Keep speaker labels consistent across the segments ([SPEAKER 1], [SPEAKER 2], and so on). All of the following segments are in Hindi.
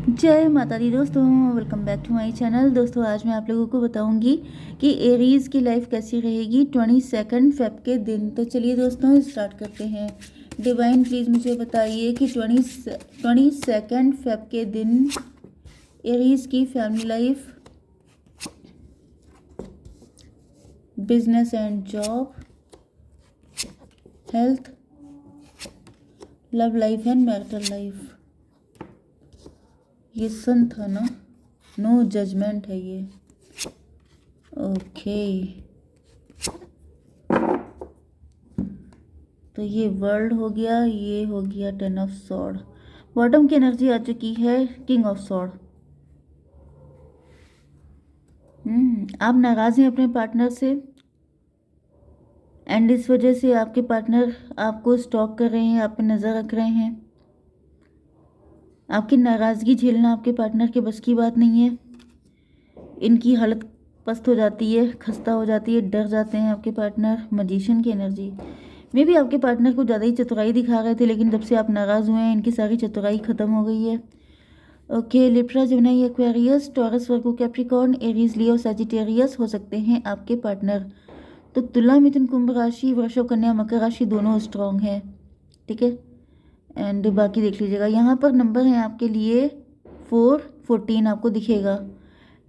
[SPEAKER 1] जय माता दी दोस्तों, welcome back to my channel. दोस्तों आज मैं आप लोगों को बताऊंगी कि एरीज़ की लाइफ कैसी रहेगी 22 फेब के दिन। तो चलिए दोस्तों स्टार्ट करते हैं। डिवाइन प्लीज़ मुझे बताइए कि 22 फेब के दिन एरीज़ की family life, business and job, health, love life and marital life. ये सन था ना, नो जजमेंट है ये। ओके, तो ये वर्ल्ड हो गया, ये हो गया 10 ऑफ सॉर्ड। बॉटम की एनर्जी आ चुकी है किंग ऑफ सॉर्ड। आप नाराज़ हैं अपने पार्टनर से एंड इस वजह से आपके पार्टनर आपको स्टॉक कर रहे हैं, आप पे नज़र रख रहे हैं। आपकी नाराज़गी झेलना आपके पार्टनर के बस की बात नहीं है। इनकी हालत पस्त हो जाती है, खस्ता हो जाती है, डर जाते हैं आपके पार्टनर। मजिशियन की एनर्जी में भी आपके पार्टनर को ज़्यादा ही चतुराई दिखा रहे थे, लेकिन जब से आप नाराज़ हुए हैं इनकी सारी चतुराई ख़त्म हो गई है। Okay, Libra, Gemini, Aquarius, Taurus, Virgo, Capricorn, Aries, Leo, Sagittarius हो सकते हैं आपके पार्टनर। तो तुला, मिथुन, कुंभ राशि, वृषभ, कन्या, मकर राशि दोनों स्ट्रॉन्ग है, ठीक है। एंड बाकी देख लीजिएगा, यहाँ पर नंबर हैं आपके लिए 4, 14 आपको दिखेगा।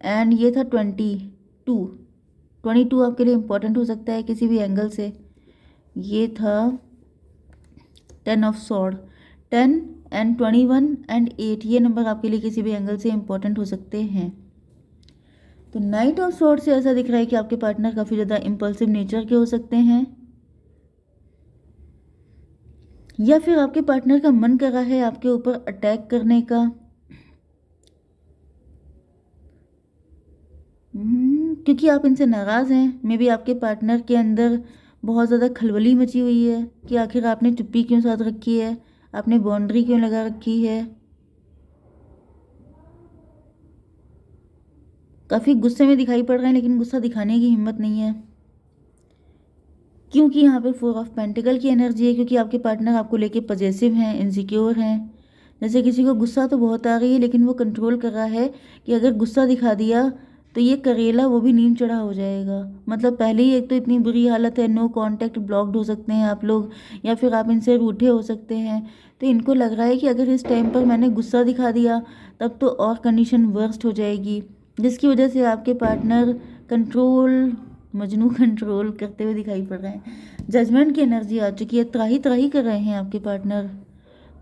[SPEAKER 1] एंड ये था 22 आपके लिए इम्पोर्टेंट हो सकता है किसी भी एंगल से। ये था 10 ऑफ सॉर्ड, 10 एंड 21 एंड 8, ये नंबर आपके लिए किसी भी एंगल से इम्पोर्टेंट हो सकते हैं। तो नाइट ऑफ सॉर्ड से ऐसा दिख रहा है कि आपके पार्टनर काफ़ी ज़्यादा इम्पल्सिव नेचर के हो सकते हैं, या फिर आपके पार्टनर का मन कर रहा है आपके ऊपर अटैक करने का। क्योंकि आप इनसे नाराज़ हैं। मे बी आपके पार्टनर के अंदर बहुत ज़्यादा खलबली मची हुई है कि आखिर आपने चुप्पी क्यों साध रखी है, आपने बाउंड्री क्यों लगा रखी है। काफ़ी गुस्से में दिखाई पड़ रहे हैं, लेकिन गुस्सा दिखाने की हिम्मत नहीं है, क्योंकि यहाँ पे 4 ऑफ पेंटिकल की एनर्जी है। क्योंकि आपके पार्टनर आपको लेके पजेसिव हैं, इनसिक्योर हैं। जैसे किसी को गुस्सा तो बहुत आ रही है, लेकिन वो कंट्रोल कर रहा है कि अगर गुस्सा दिखा दिया तो ये करेला वो भी नीम चढ़ा हो जाएगा। मतलब पहले ही एक तो इतनी बुरी हालत है, नो कांटेक्ट, ब्लॉक्ड हो सकते हैं आप लोग, या फिर आप इनसे रूठे हो सकते हैं। तो इनको लग रहा है कि अगर इस टाइम पर मैंने गुस्सा दिखा दिया तब तो और कंडीशन वर्स्ट हो जाएगी, जिसकी वजह से आपके पार्टनर कंट्रोल, मजनू कंट्रोल करते हुए दिखाई पड़ रहे हैं। जजमेंट की एनर्जी आ चुकी है, त्राही त्राही कर रहे हैं आपके पार्टनर।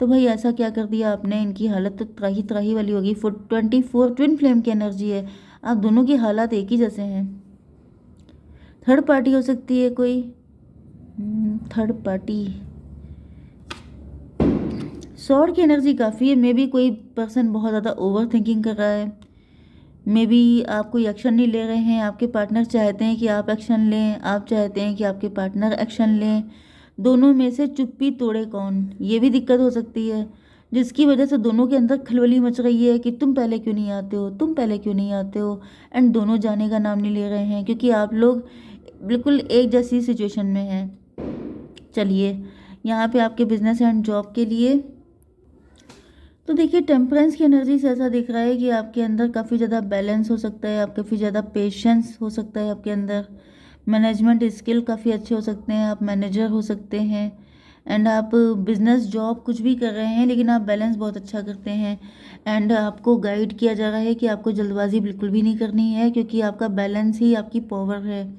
[SPEAKER 1] तो भाई ऐसा क्या कर दिया आपने, इनकी हालत तो त्राही त्राही वाली होगी। 24 ट्विन फ्लेम की एनर्जी है, आप दोनों की हालात एक ही जैसे हैं। थर्ड पार्टी हो सकती है कोई, थर्ड पार्टी। सॉर्ड की एनर्जी काफ़ी है, मे बी कोई पर्सन बहुत ज़्यादा ओवर थिंकिंग कर रहा है। मे बी आप कोई एक्शन नहीं ले रहे हैं, आपके पार्टनर चाहते हैं कि आप एक्शन लें, आप चाहते हैं कि आपके पार्टनर एक्शन लें। दोनों में से चुप्पी तोड़े कौन, ये भी दिक्कत हो सकती है, जिसकी वजह से दोनों के अंदर खलबली मच रही है कि तुम पहले क्यों नहीं आते हो, तुम पहले क्यों नहीं आते हो। एंड दोनों जाने का नाम नहीं ले रहे हैं, क्योंकि आप लोग बिल्कुल एक जैसी सिचुएशन में हैं। चलिए, यहाँ पे आपके बिजनेस एंड जॉब के लिए तो देखिए, टेम्परेंस की एनर्जी से ऐसा दिख रहा है कि आपके अंदर काफ़ी ज़्यादा बैलेंस हो सकता है, आप काफ़ी ज़्यादा पेशेंस हो सकता है आपके अंदर। मैनेजमेंट स्किल काफ़ी अच्छे हो सकते हैं, आप मैनेजर हो सकते हैं। एंड आप बिजनेस जॉब कुछ भी कर रहे हैं, लेकिन आप बैलेंस बहुत अच्छा करते हैं। एंड आपको गाइड किया जा रहा है कि आपको जल्दबाजी बिल्कुल भी नहीं करनी है, क्योंकि आपका बैलेंस ही आपकी पावर है।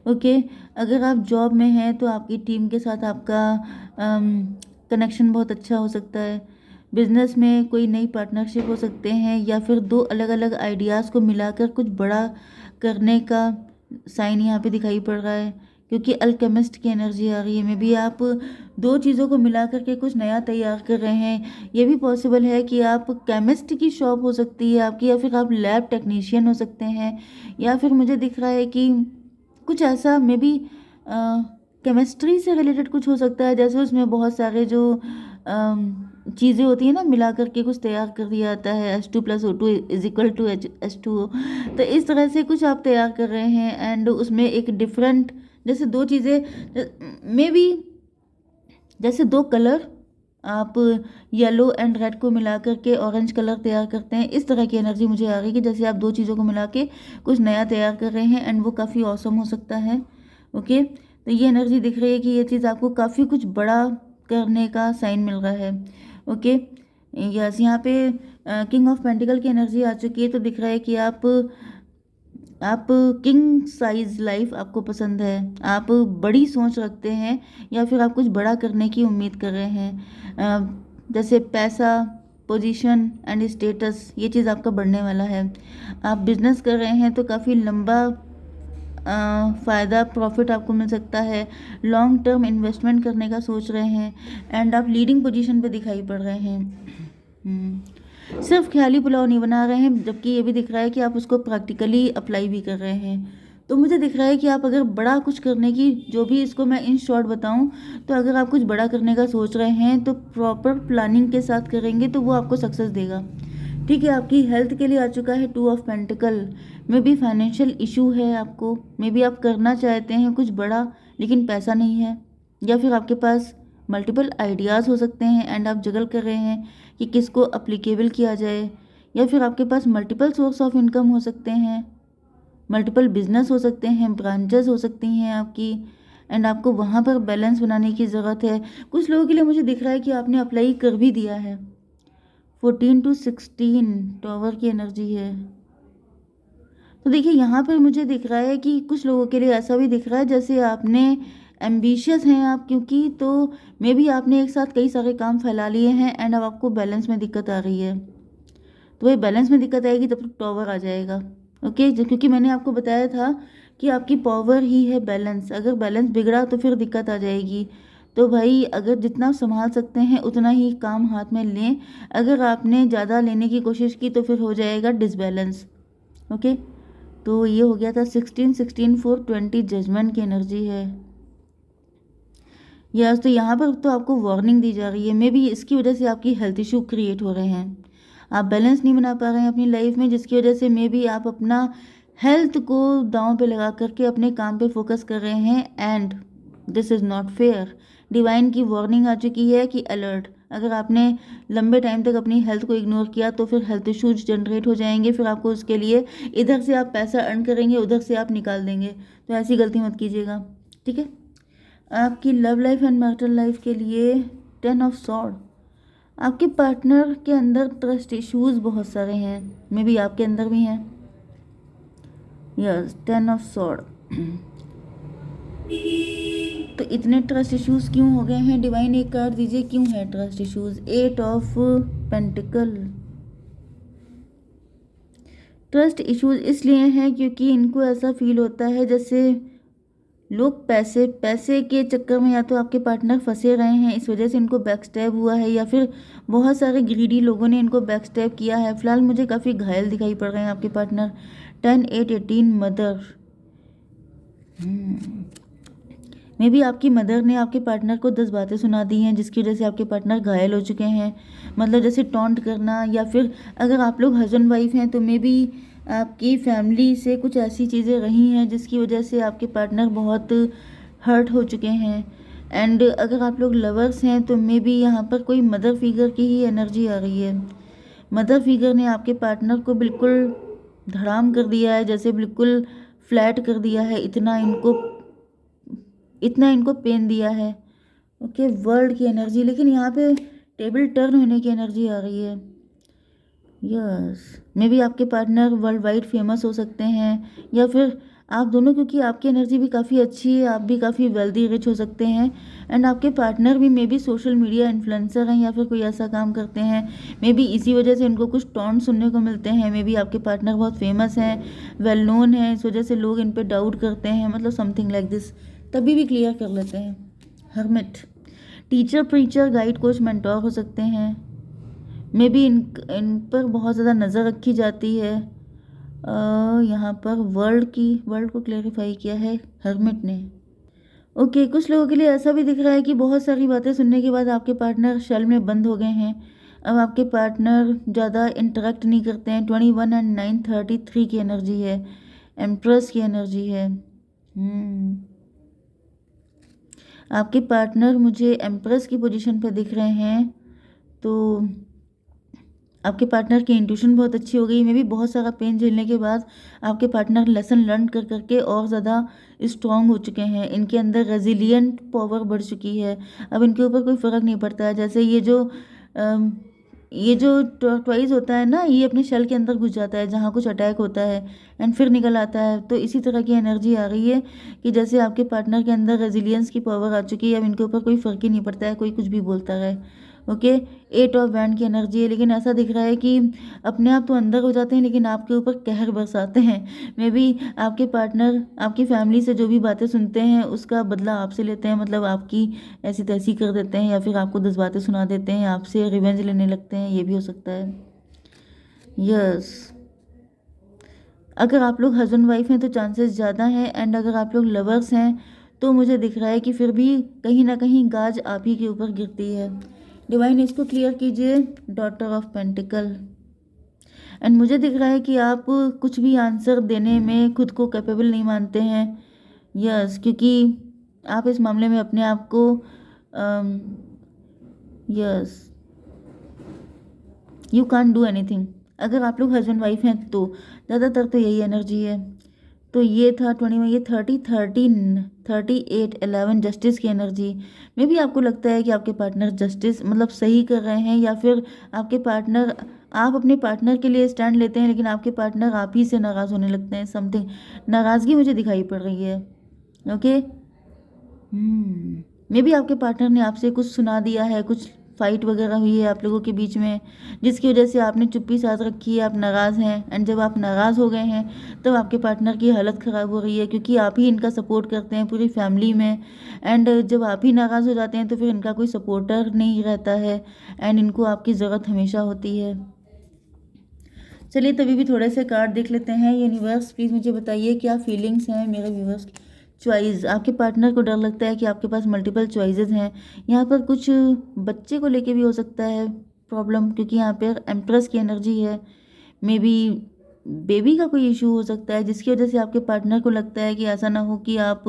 [SPEAKER 1] ओके, अगर आप जॉब में हैं तो आपकी टीम के साथ आपका कनेक्शन बहुत अच्छा हो सकता है। बिजनेस में कोई नई पार्टनरशिप हो सकते हैं, या फिर दो अलग अलग आइडियाज़ को मिलाकर कुछ बड़ा करने का साइन यहाँ पे दिखाई पड़ रहा है, क्योंकि अल्केमिस्ट की एनर्जी आ रही है। मे बी आप दो चीज़ों को मिला करके कुछ नया तैयार कर रहे हैं। ये भी पॉसिबल है कि आप केमिस्ट की शॉप हो सकती है आपकी, या फिर आप लैब टेक्नीशियन हो सकते हैं, या फिर मुझे दिख रहा है कि कुछ ऐसा मे बी केमिस्ट्री से रिलेटेड कुछ हो सकता है, जैसे उसमें बहुत सारे जो चीज़ें होती हैं ना, मिला करके कुछ तैयार कर दिया जाता है, H2+O2 is equal to H2O। तो इस तरह से कुछ आप तैयार कर रहे हैं, एंड उसमें एक डिफरेंट, जैसे दो चीज़ें मे बी, जैसे दो कलर आप येलो एंड रेड को मिला करके ऑरेंज कलर तैयार करते हैं, इस तरह की एनर्जी मुझे आ रही है कि जैसे आप दो चीज़ों को मिला के कुछ नया तैयार कर रहे हैं एंड वो काफ़ी ऑसम हो सकता है। ओके, तो ये एनर्जी दिख रही है कि ये चीज़ आपको काफ़ी कुछ बड़ा करने का साइन मिल रहा है। ओके, यस, यहाँ पे किंग ऑफ पेंटिकल की एनर्जी आ चुकी है, तो दिख रहा है कि आप किंग साइज लाइफ आपको पसंद है, आप बड़ी सोच रखते हैं या फिर आप कुछ बड़ा करने की उम्मीद कर रहे हैं। जैसे पैसा, पोजीशन एंड स्टेटस, ये चीज़ आपका बढ़ने वाला है। आप बिजनेस कर रहे हैं तो काफ़ी लंबा फ़ायदा, प्रॉफिट आपको मिल सकता है। लॉन्ग टर्म इन्वेस्टमेंट करने का सोच रहे हैं एंड आप लीडिंग पोजीशन पे दिखाई पड़ रहे हैं। सिर्फ ख्याली पुलाव नहीं बना रहे हैं, जबकि ये भी दिख रहा है कि आप उसको प्रैक्टिकली अप्लाई भी कर रहे हैं। तो मुझे दिख रहा है कि आप अगर बड़ा कुछ करने की, जो भी इसको मैं इन शॉर्ट बताऊं, तो अगर आप कुछ बड़ा करने का सोच रहे हैं तो प्रॉपर प्लानिंग के साथ करेंगे तो वो आपको सक्सेस देगा। ठीक है, आपकी हेल्थ के लिए आ चुका है 2 of pentacle. May be financial issue है आपको, मे बी आप करना चाहते हैं कुछ बड़ा लेकिन पैसा नहीं है, या फिर आपके पास मल्टीपल आइडियाज़ हो सकते हैं एंड आप जगल कर रहे हैं कि किसको अप्लीकेबल किया जाए, या फिर आपके पास मल्टीपल सोर्स ऑफ इनकम हो सकते हैं, मल्टीपल बिजनेस हो सकते हैं, ब्रांचेस हो सकती हैं आपकी, एंड आपको वहाँ पर बैलेंस बनाने की ज़रूरत है। कुछ लोगों के लिए मुझे दिख रहा है कि आपने अप्लाई कर भी दिया है। 14 to 16 टॉवर की एनर्जी है। तो देखिए, यहाँ पर मुझे दिख रहा है कि कुछ लोगों के लिए ऐसा भी दिख रहा है जैसे आपने एम्बिशियस हैं आप, क्योंकि तो मे बी आपने एक साथ कई सारे काम फैला लिए हैं एंड अब आपको बैलेंस में दिक्कत आ रही है। तो वही बैलेंस में दिक्कत आएगी तब तक टॉवर आ जाएगा। ओके, क्योंकि मैंने आपको बताया था कि आपकी पावर ही है बैलेंस, अगर बैलेंस बिगड़ा तो फिर दिक्कत आ जाएगी। तो भाई, अगर जितना संभाल सकते हैं उतना ही काम हाथ में लें, अगर आपने ज़्यादा लेने की कोशिश की तो फिर हो जाएगा डिसबैलेंस। ओके, तो ये हो गया था 16 16 4 20 जजमेंट की एनर्जी है। यस, तो यहाँ पर तो आपको वार्निंग दी जा रही है, मे बी इसकी वजह से आपकी हेल्थ इशू क्रिएट हो रहे हैं, आप बैलेंस नहीं बना पा रहे हैं अपनी लाइफ में, जिसकी वजह से मे बी आप अपना हेल्थ को दांव पे लगा करके अपने काम पे फोकस कर रहे हैं and this is not fair. Divine की वार्निंग आ चुकी है कि अलर्ट, अगर आपने लंबे टाइम तक अपनी हेल्थ को इग्नोर किया तो फिर हेल्थ इश्यूज जनरेट हो जाएंगे, फिर आपको उसके लिए इधर से आप पैसा अर्न करेंगे, उधर से आप निकाल देंगे, तो ऐसी गलती मत कीजिएगा। ठीक है, आपकी love life and marital life के लिए 10 ऑफ सॉर्ड, आपके पार्टनर के अंदर ट्रस्ट इश्यूज बहुत सारे हैं, मे बी आपके अंदर भी हैं। Yes, 10 of sword. तो इतने ट्रस्ट इश्यूज क्यों हो गए हैं? डिवाइन एक कार्ड दीजिए, क्यों है trust issues? 8 of pentacle. Trust issues इसलिए हैं क्योंकि इनको ऐसा फील होता है जैसे लोग पैसे के चक्कर में या तो आपके पार्टनर फंसे रहे हैं, इस वजह से इनको बैकस्टैब हुआ है, या फिर बहुत सारे ग्रीडी लोगों ने इनको बैकस्टैब किया है। फिलहाल मुझे काफ़ी घायल दिखाई पड़ रहे हैं आपके पार्टनर। 10 8 18 मदर। मे बी आपकी मदर ने आपके पार्टनर को 10 बातें सुना दी हैं जिसकी वजह से आपके पार्टनर घायल हो चुके हैं, मतलब जैसे टॉन्ट करना, या फिर अगर आप लोग हस्बैंड वाइफ हैं तो मे बी आपकी फैमिली से कुछ ऐसी चीज़ें रही हैं जिसकी वजह से आपके पार्टनर बहुत हर्ट हो चुके हैं। एंड अगर आप लोग लवर्स हैं तो मे बी यहाँ पर कोई मदर फिगर की ही एनर्जी आ रही है। मदर फिगर ने आपके पार्टनर को बिल्कुल धड़ाम कर दिया है, जैसे बिल्कुल फ्लैट कर दिया है, इतना इनको पेन दिया है। ओके, वर्ल्ड की एनर्जी, लेकिन यहाँ पे टेबल टर्न होने की एनर्जी आ रही है। यस, मे बी आपके पार्टनर वर्ल्ड वाइड फेमस हो सकते हैं, या फिर आप दोनों, क्योंकि आपकी एनर्जी भी काफ़ी अच्छी है, आप भी काफ़ी वेल्दी रिच हो सकते हैं एंड आपके पार्टनर भी may be social media influencer हैं या फिर कोई ऐसा काम करते हैं, मे बी इसी वजह से इनको कुछ टॉन्ट सुनने को मिलते हैं। मे बी आपके पार्टनर बहुत फेमस हैं, वेल नोन है, इस वजह से लोग इन पर डाउट करते हैं, मतलब समथिंग लाइक दिस। तभी भी क्लियर कर लेते हैं। Hermit, teacher, preacher, guide, coach, mentor हो सकते हैं, मे बी इन पर बहुत ज़्यादा नज़र रखी जाती है। यहाँ पर वर्ल्ड को क्लेरिफाई किया है हर्मिट ने। ओके, कुछ लोगों के लिए ऐसा भी दिख रहा है कि बहुत सारी बातें सुनने के बाद आपके पार्टनर शेल में बंद हो गए हैं, अब आपके पार्टनर ज़्यादा इंटरेक्ट नहीं करते हैं। 21 एंड 9 33 की एनर्जी है, एम्प्रेस की एनर्जी है। आपके पार्टनर मुझे एम्प्रेस की पोजीशन पर दिख रहे हैं। तो आपके पार्टनर की इंट्यूशन बहुत अच्छी हो गई। मे भी बहुत सारा पेन झेलने के बाद आपके पार्टनर लेसन लर्न कर करके और ज़्यादा स्ट्रांग हो चुके हैं। इनके अंदर रेजिलियंट पावर बढ़ चुकी है। अब इनके ऊपर कोई फ़र्क नहीं पड़ता है। जैसे ये जो टॉयज़ होता है ना, ये अपने शेल के अंदर घुस जाता है जहाँ कुछ अटैक होता है एंड फिर निकल आता है। तो इसी तरह की एनर्जी आ रही है कि जैसे आपके पार्टनर के अंदर रेजिलियंस की पावर आ चुकी है। अब इनके ऊपर कोई फ़र्क ही नहीं पड़ता है, कोई कुछ भी बोलता है। ओके, 8 ऑफ बैंड की एनर्जी है, लेकिन ऐसा दिख रहा है कि अपने आप तो अंदर हो जाते हैं लेकिन आपके ऊपर कहर बरसाते हैं। मे बी आपके पार्टनर आपकी फैमिली से जो भी बातें सुनते हैं उसका बदला आपसे लेते हैं, मतलब आपकी ऐसी तैसी कर देते हैं या फिर आपको 10 बातें सुना देते हैं, आपसे रिवेंज लेने लगते हैं, ये भी हो सकता है। यस, अगर आप लोग हस्बैंड वाइफ हैं तो चांसेस ज़्यादा हैं, एंड अगर आप लोग लवर्स हैं तो मुझे दिख रहा है कि फिर भी कहीं ना कहीं गाज आप ही के ऊपर गिरती है। डिवाइन इसको क्लियर कीजिए, डॉटर ऑफ पेंटिकल। एंड मुझे दिख रहा है कि आप कुछ भी आंसर देने में खुद को कैपेबल नहीं मानते हैं। यस, क्योंकि आप इस मामले में अपने आप को yes, you can't do anything. अगर आप लोग हस्बैंड वाइफ हैं तो ज़्यादातर तो यही एनर्जी है। तो ये था 21, ये 30, 13, 38, 11 जस्टिस की एनर्जी। में भी आपको लगता है कि आपके पार्टनर जस्टिस मतलब सही कर रहे हैं, या फिर आपके पार्टनर, आप अपने पार्टनर के लिए स्टैंड लेते हैं लेकिन आपके पार्टनर आप ही से नाराज़ होने लगते हैं। समथिंग नाराज़गी मुझे दिखाई पड़ रही है। ओके, मे भी आपके पार्टनर ने आपसे कुछ सुना दिया है, कुछ फाइट वगैरह हुई है आप लोगों के बीच में, जिसकी वजह से आपने चुप्पी साध रखी है, आप नाराज़ हैं। एंड जब आप नाराज़ हो गए हैं तब तो आपके पार्टनर की हालत ख़राब हो रही है, क्योंकि आप ही इनका सपोर्ट करते हैं पूरी फैमिली में। एंड जब आप ही नाराज़ हो जाते हैं तो फिर इनका कोई सपोर्टर नहीं रहता है, एंड इनको आपकी ज़रूरत हमेशा होती है। चलिए तभी भी थोड़े से कार्ड देख लेते हैं। यूनिवर्स प्लीज़ मुझे बताइए क्या फीलिंग्स हैं मेरे व्यूवर्स। चॉइस, आपके पार्टनर को डर लगता है कि आपके पास मल्टीपल चॉइसेस हैं। यहाँ पर कुछ बच्चे को लेके भी हो सकता है प्रॉब्लम, क्योंकि यहाँ पर एम्प्रेस की एनर्जी है। मे बी बेबी का कोई इशू हो सकता है, जिसकी वजह से आपके पार्टनर को लगता है कि ऐसा ना हो कि आप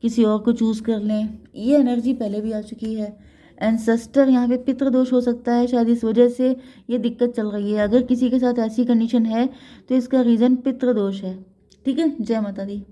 [SPEAKER 1] किसी और को चूज़ कर लें। ये एनर्जी पहले भी आ चुकी है। एंसेस्टर, यहाँ पे पितृदोष हो सकता है, शायद इस वजह से ये दिक्कत चल रही है। अगर किसी के साथ ऐसी कंडीशन है तो इसका रीज़न पितृदोष है। ठीक है, जय माता दी।